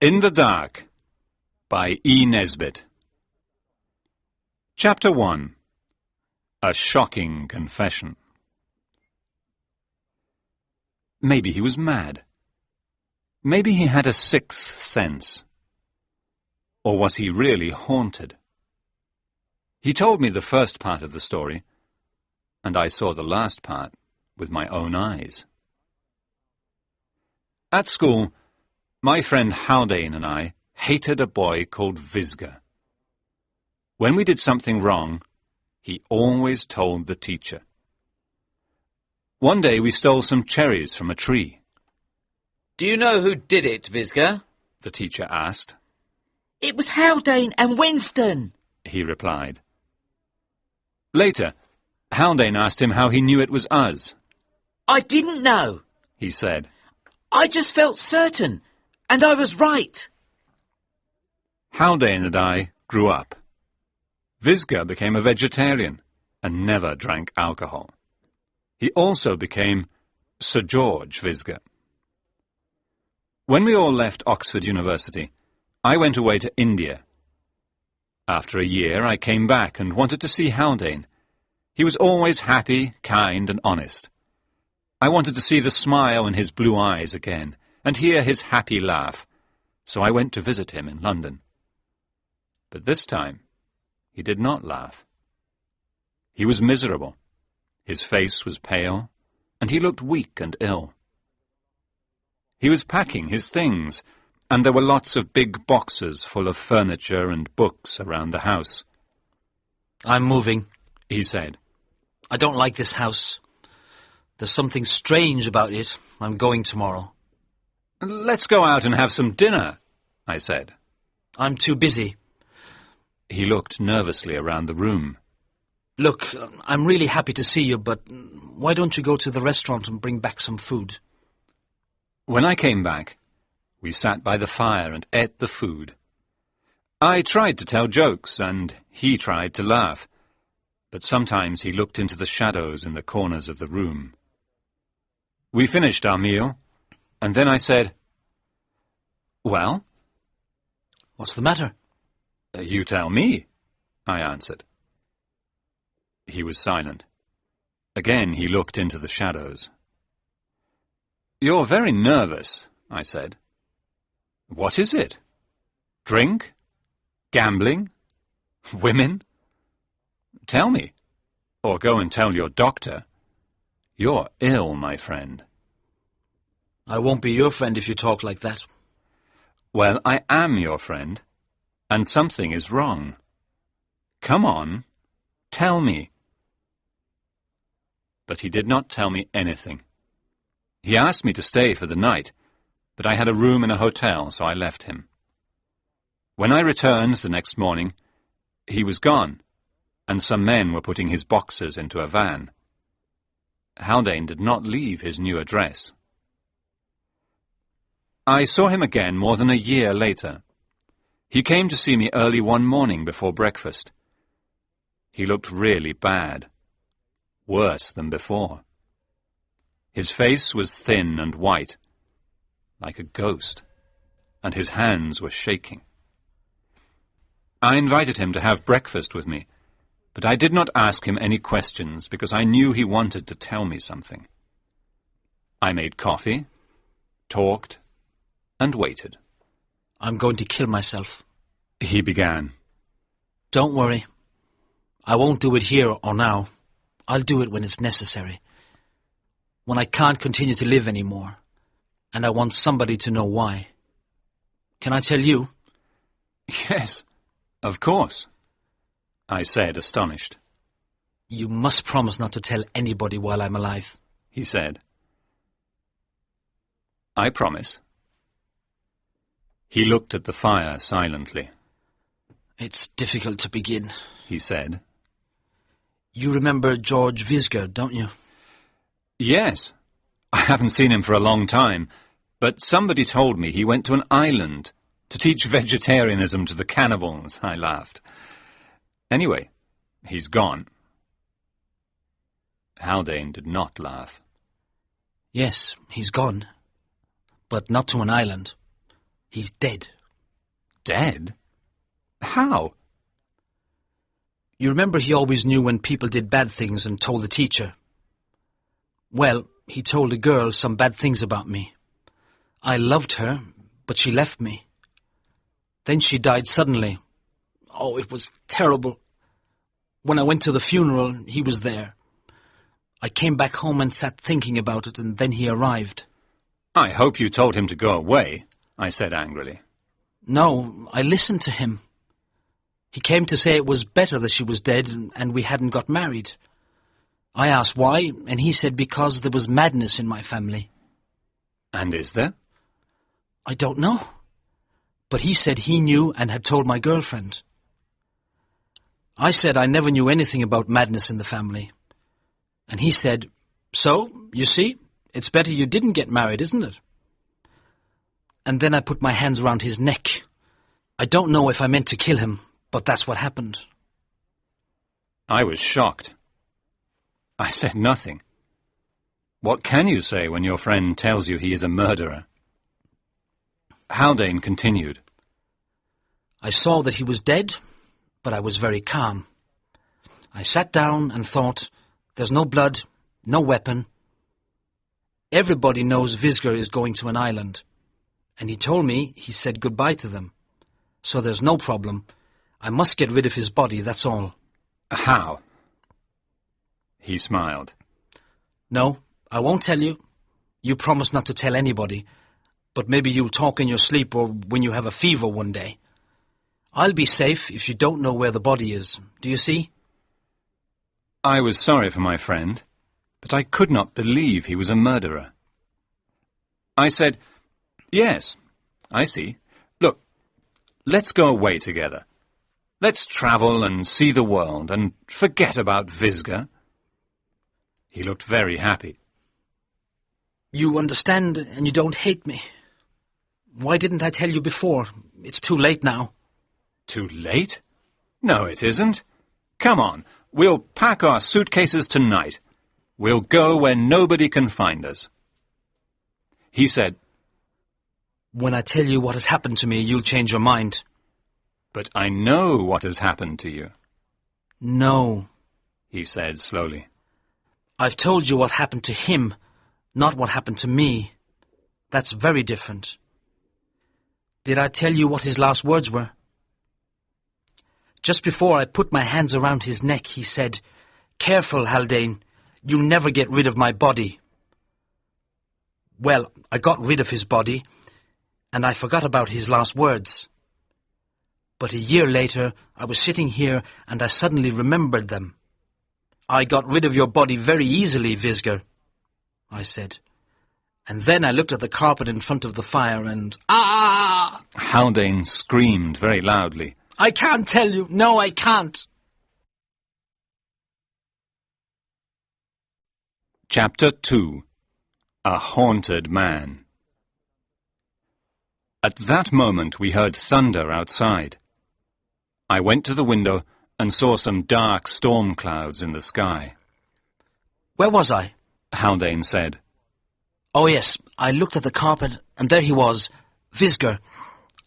In the Dark by E. Nesbit. Chapter 1. A Shocking Confession. Maybe he was mad. Maybe he had a sixth sense. Or was he really haunted? He told me the first part of the story, and I saw the last part with my own eyes. At school, my friend Haldane and I hated a boy called Visger. When we did something wrong, he always told the teacher. One day we stole some cherries from a tree. "Do you know who did it, Visger?" The teacher asked. "It was Haldane and Winston," he replied. Later, Haldane asked him how he knew it was us. "I didn't know," he said. "I just felt certain, and I was right." Haldane and I grew up. Visger became a vegetarian and never drank alcohol. He also became Sir George Visger. When we all left Oxford University, I went away to India. After a year, I came back and wanted to see Haldane. He was always happy, kind, and honest. I wanted to see the smile in his blue eyes again and hear his happy laugh, so I went to visit him in London. But this time, he did not laugh. He was miserable. His face was pale, and he looked weak and ill. He was packing his things, and there were lots of big boxes full of furniture and books around the house. "I'm moving," he said. "I don't like this house. There's something strange about it. I'm going tomorrow." "Let's go out and have some dinner," I said. "I'm too busy." He looked nervously around the room. "Look, I'm really happy to see you, but why don't you go to the restaurant and bring back some food?" When I came back, we sat by the fire and ate the food. I tried to tell jokes, and he tried to laugh, but sometimes he looked into the shadows in the corners of the room. We finished our meal, and then I said, "Well?" "What's the matter?" "You tell me," I answered. He was silent. Again he looked into the shadows. "You're very nervous," I said. "What is it? Drink? Gambling? Women? Tell me, or go and tell your doctor. You're ill, my friend." "I won't be your friend if you talk like that." "Well, I am your friend, and something is wrong. Come on, tell me." But he did not tell me anything. He asked me to stay for the night, but I had a room in a hotel, so I left him. When I returned the next morning, he was gone, and some men were putting his boxes into a van. Haldane did not leave his new address. I saw him again more than a year later. He came to see me early one morning before breakfast. He looked really bad, worse than before. His face was thin and white, like a ghost, and his hands were shaking. I invited him to have breakfast with me, but I did not ask him any questions because I knew he wanted to tell me something. I made coffee, talked, and waited. "I'm going to kill myself," he began. "Don't worry. I won't do it here or now. I'll do it when it's necessary. When I can't continue to live anymore, and I want somebody to know why. Can I tell you?" "Yes, of course," I said, astonished. "You must promise not to tell anybody while I'm alive," he said. "I promise." He looked at the fire silently. "It's difficult to begin," he said. "You remember George Visger, don't you?" "Yes. I haven't seen him for a long time, but somebody told me he went to an island to teach vegetarianism to the cannibals," I laughed. "Anyway, he's gone." Haldane did not laugh. "Yes, he's gone, but not to an island. He's dead. Dead? How? You remember he always knew when people did bad things and told the teacher? Well, he told a girl some bad things about me. I loved her, but she left me. Then she died suddenly. Oh, it was terrible. When I went to the funeral, he was there. I came back home and sat thinking about it, and then he arrived. I hope you told him to go away, I said angrily. No, I listened to him. He came to say it was better that she was dead and we hadn't got married. I asked why, and he said because there was madness in my family. And is there? I don't know. But he said he knew and had told my girlfriend. I said I never knew anything about madness in the family. And he said, "So, you see, it's better you didn't get married, isn't it?" And then I put my hands around his neck. I don't know if I meant to kill him, but that's what happened. I was shocked. I said nothing. What can you say when your friend tells you he is a murderer? Haldane continued. I saw that he was dead, but I was very calm. I sat down and thought, there's no blood, no weapon. Everybody knows Visger is going to an island, and he told me he said goodbye to them. So there's no problem. I must get rid of his body, that's all. How? He smiled. No, I won't tell you. You promised not to tell anybody, but maybe you'll talk in your sleep or when you have a fever one day. I'll be safe if you don't know where the body is. Do you see? I was sorry for my friend, but I could not believe he was a murderer. I said, "Yes, I see. Look, let's go away together. Let's travel and see the world and forget about Visger." He looked very happy. You understand and you don't hate me. Why didn't I tell you before? It's too late now. Too late? No, it isn't. Come on, we'll pack our suitcases tonight. We'll go where nobody can find us. He said, When I tell you what has happened to me, you'll change your mind. "But I know what has happened to you," No. he said slowly. I've told you what happened to him, not what happened to me. That's very different. Did I tell you what his last words were? Just before I put my hands around his neck, he said, "Careful, Haldane. You'll never get rid of my body." Well, I got rid of his body, and I forgot about his last words. But a year later, I was sitting here, and I suddenly remembered them. "I got rid of your body very easily, Visger," I said. And then I looked at the carpet in front of the fire and... Ah! Haldane screamed very loudly. I can't tell you. No, I can't. Chapter 2. A Haunted Man. At that moment we heard thunder outside. I went to the window and saw some dark storm clouds in the sky. Where was I? Haldane said. Oh, yes, I looked at the carpet, and there he was, Visger.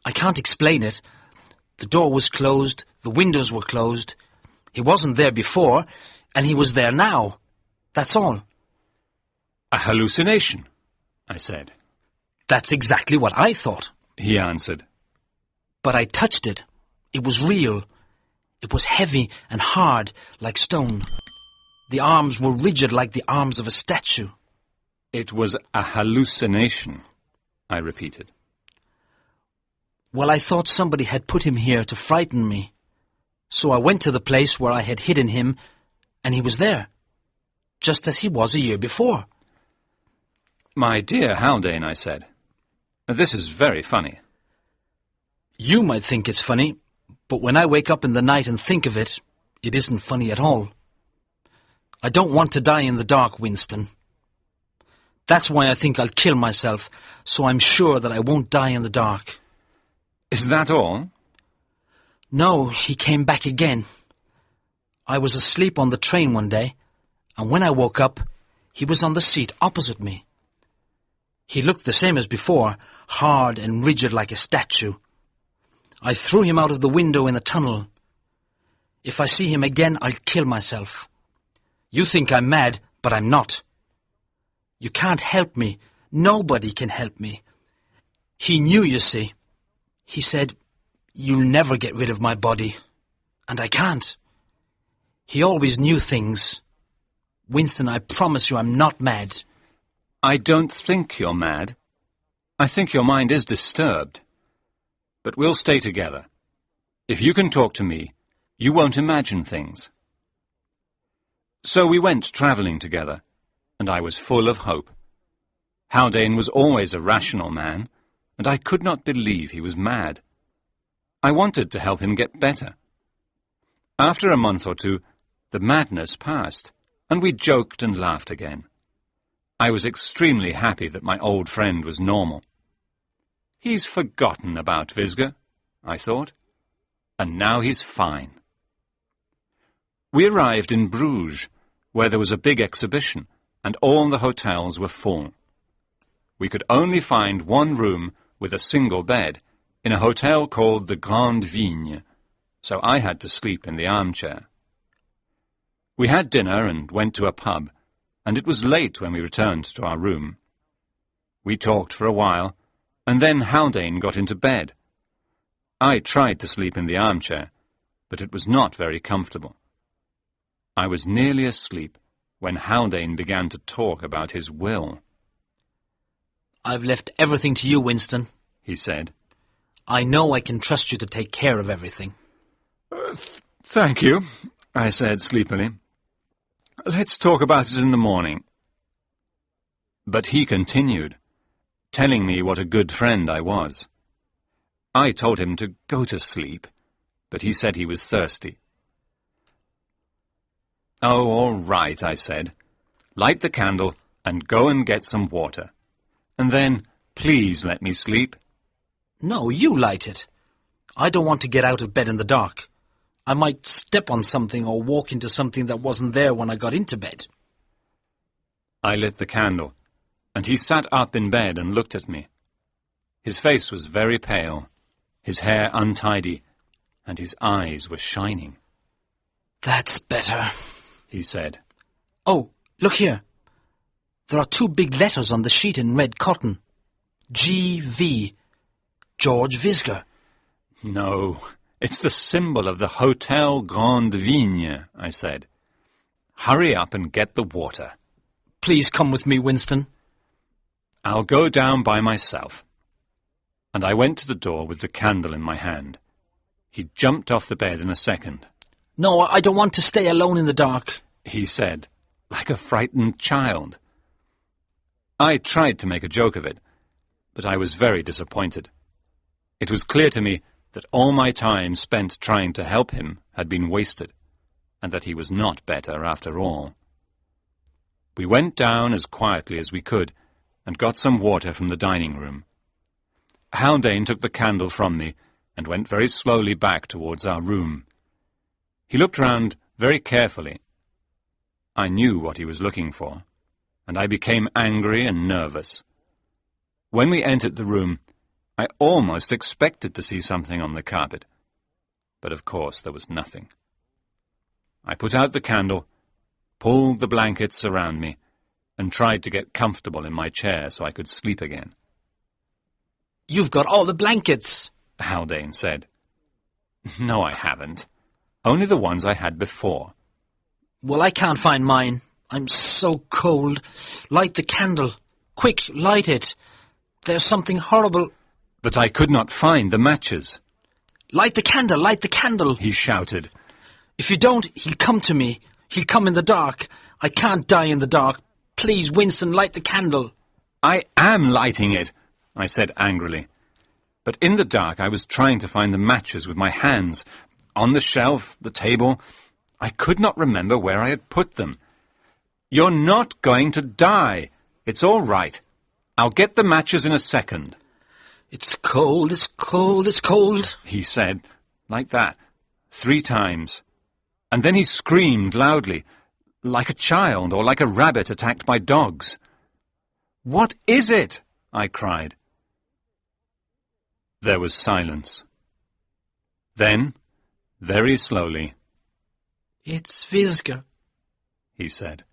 I can't explain it. The door was closed, the windows were closed. He wasn't there before, and he was there now. That's all. A hallucination, I said. That's exactly what I thought, he answered. But I touched it. It was real. It was heavy and hard, like stone. The arms were rigid like the arms of a statue. It was a hallucination, I repeated. Well, I thought somebody had put him here to frighten me. So I went to the place where I had hidden him, and he was there, just as he was a year before. My dear Haldane, I said, this is very funny. You might think it's funny, but when I wake up in the night and think of it, it isn't funny at all. I don't want to die in the dark, Winston. That's why I think I'll kill myself, so I'm sure that I won't die in the dark. Is that all? No, he came back again. I was asleep on the train one day, and when I woke up, he was on the seat opposite me. He looked the same as before, hard and rigid like a statue. I threw him out of the window in the tunnel. If I see him again, I'll kill myself. You think I'm mad, but I'm not. You can't help me. Nobody can help me. He knew, you see. He said, "You'll never get rid of my body." And I can't. He always knew things. Winston, I promise you I'm not mad. I don't think you're mad. I think your mind is disturbed. But we'll stay together. If you can talk to me, you won't imagine things. So we went travelling together, and I was full of hope. Haldane was always a rational man, and I could not believe he was mad. I wanted to help him get better. After a month or two, the madness passed, and we joked and laughed again. I was extremely happy that my old friend was normal. He's forgotten about Visger, I thought, and now he's fine. We arrived in Bruges, where there was a big exhibition, and all the hotels were full. We could only find one room with a single bed in a hotel called the Grande Vigne, so I had to sleep in the armchair. We had dinner and went to a pub, and it was late when we returned to our room. We talked for a while, and then Haldane got into bed. I tried to sleep in the armchair, but it was not very comfortable. I was nearly asleep when Haldane began to talk about his will. "I've left everything to you, Winston," he said. "I know I can trust you to take care of everything." Thank you, I said sleepily. Let's talk about it in the morning. But he continued, telling me what a good friend I was. I told him to go to sleep, but he said he was thirsty. Oh, all right, I said. Light the candle and go and get some water. And then, please let me sleep. No, you light it. I don't want to get out of bed in the dark. I might step on something or walk into something that wasn't there when I got into bed. I lit the candle, and he sat up in bed and looked at me. His face was very pale, his hair untidy, and his eyes were shining. "That's better," he said. "Oh, look here. There are 2 big letters on the sheet in red cotton. G.V. George Visger." No, it's the symbol of the Hotel Grande Vigne, I said. Hurry up and get the water. "Please come with me, Winston." I'll go down by myself. And I went to the door with the candle in my hand. He jumped off the bed in a second. "No, I don't want to stay alone in the dark," he said, like a frightened child. I tried to make a joke of it, but I was very disappointed. It was clear to me that all my time spent trying to help him had been wasted, and that he was not better after all. We went down as quietly as we could, and got some water from the dining room. Haldane took the candle from me, and went very slowly back towards our room. He looked round very carefully. I knew what he was looking for, and I became angry and nervous. When we entered the room, I almost expected to see something on the carpet, but of course there was nothing. I put out the candle, pulled the blankets around me, and tried to get comfortable in my chair so I could sleep again. "You've got all the blankets," Haldane said. No, I haven't. Only the ones I had before. "Well, I can't find mine. I'm so cold. Light the candle. Quick, light it. There's something horrible." But I could not find the matches. Light the candle, he shouted. "If you don't, he'll come to me. He'll come in the dark. I can't die in the dark. Please, Winston, light the candle." I am lighting it, I said angrily. But in the dark I was trying to find the matches with my hands. On the shelf, the table. I could not remember where I had put them. You're not going to die. It's all right. I'll get the matches in a second. It's cold, it's cold, it's cold, he said, like that, 3 times. And then he screamed loudly, like a child or like a rabbit attacked by dogs. What is it? I cried. There was silence. Then, very slowly, It's Visger. he said,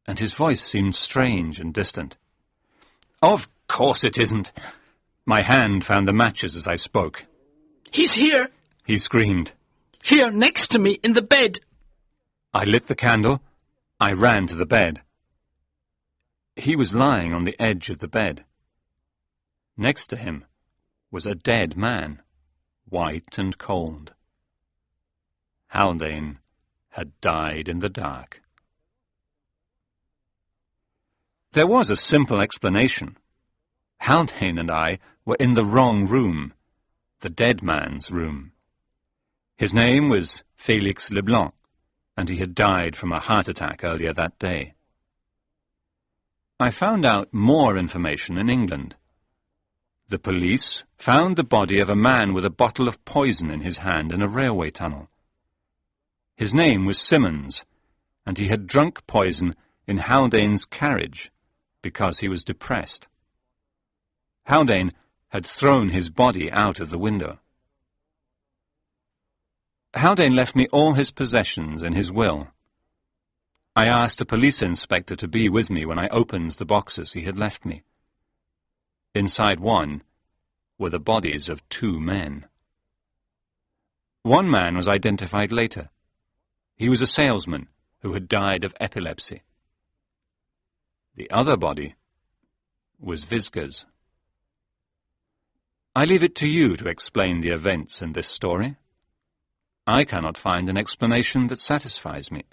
and his voice seemed strange and distant. Of course it isn't. My hand found the matches as I spoke. He's here! He screamed. Here, next to me, in the bed! I lit the candle. I ran to the bed. He was lying on the edge of the bed. Next to him was a dead man, white and cold. Haldane had died in the dark. There was a simple explanation. Haldane and I were in the wrong room, the dead man's room. His name was Félix Leblanc, and he had died from a heart attack earlier that day. I found out more information in England. The police found the body of a man with a bottle of poison in his hand in a railway tunnel. His name was Simmons, and he had drunk poison in Haldane's carriage because he was depressed. Haldane had thrown his body out of the window. Haldane left me all his possessions in his will. I asked a police inspector to be with me when I opened the boxes he had left me. Inside one were the bodies of 2 men. One man was identified later. He was a salesman who had died of epilepsy. The other body was Visger's. I leave it to you to explain the events in this story. I cannot find an explanation that satisfies me.